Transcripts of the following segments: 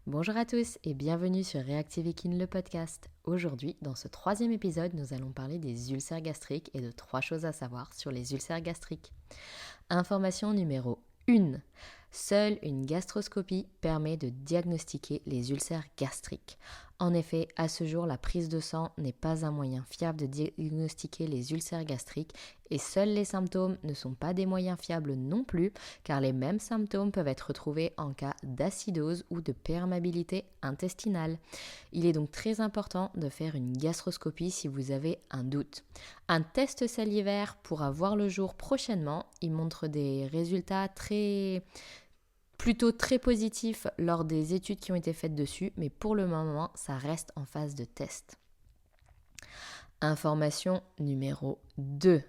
Bonjour à tous et bienvenue sur Reactivekin le podcast. Aujourd'hui, dans ce 3e épisode, nous allons parler des ulcères gastriques et de 3 choses à savoir sur les ulcères gastriques. Information numéro 1. Seule une gastroscopie permet de diagnostiquer les ulcères gastriques. En effet, à ce jour, la prise de sang n'est pas un moyen fiable de diagnostiquer les ulcères gastriques et seuls les symptômes ne sont pas des moyens fiables non plus, car les mêmes symptômes peuvent être retrouvés en cas d'acidose ou de perméabilité intestinale. Il est donc très important de faire une gastroscopie si vous avez un doute. Un test salivaire pourra voir le jour prochainement. Il montre des résultats plutôt très positifs lors des études qui ont été faites dessus, mais pour le moment, ça reste en phase de test. Information numéro 2.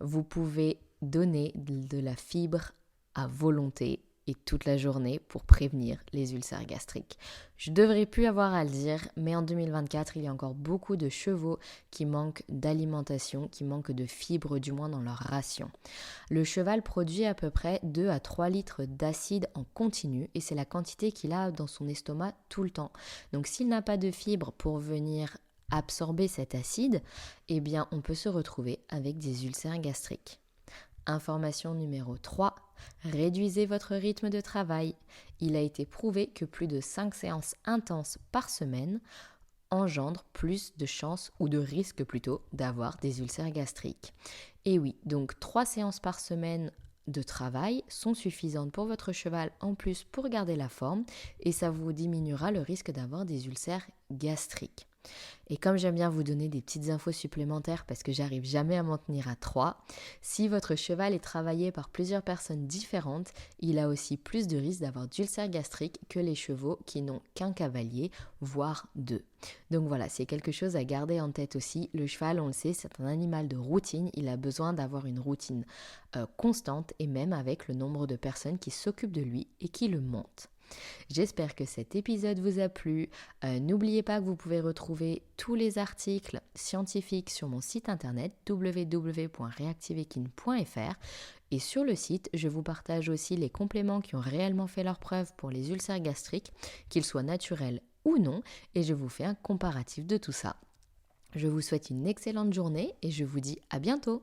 Vous pouvez donner de la fibre à volonté et toute la journée pour prévenir les ulcères gastriques. Je devrais plus avoir à le dire, mais en 2024, il y a encore beaucoup de chevaux qui manquent d'alimentation, qui manquent de fibres, du moins dans leur ration. Le cheval produit à peu près 2 à 3 litres d'acide en continu et c'est la quantité qu'il a dans son estomac tout le temps. Donc s'il n'a pas de fibres pour venir absorber cet acide, eh bien on peut se retrouver avec des ulcères gastriques. Information numéro 3. Réduisez votre rythme de travail. Il a été prouvé que plus de 5 séances intenses par semaine engendrent plus de chances ou de risques plutôt d'avoir des ulcères gastriques. Et oui, donc 3 séances par semaine de travail sont suffisantes pour votre cheval en plus pour garder la forme et ça vous diminuera le risque d'avoir des ulcères gastriques. Et comme j'aime bien vous donner des petites infos supplémentaires parce que j'arrive jamais à m'en tenir à 3, si votre cheval est travaillé par plusieurs personnes différentes, il a aussi plus de risques d'avoir d'ulcères gastriques que les chevaux qui n'ont qu'un cavalier, voire 2. Donc voilà, c'est quelque chose à garder en tête aussi. Le cheval, on le sait, c'est un animal de routine. Il a besoin d'avoir une routine constante et même avec le nombre de personnes qui s'occupent de lui et qui le montent. J'espère que cet épisode vous a plu. N'oubliez pas que vous pouvez retrouver tous les articles scientifiques sur mon site internet www.reactivekin.fr et sur le site, je vous partage aussi les compléments qui ont réellement fait leur preuve pour les ulcères gastriques, qu'ils soient naturels ou non, et je vous fais un comparatif de tout ça. Je vous souhaite une excellente journée et je vous dis à bientôt.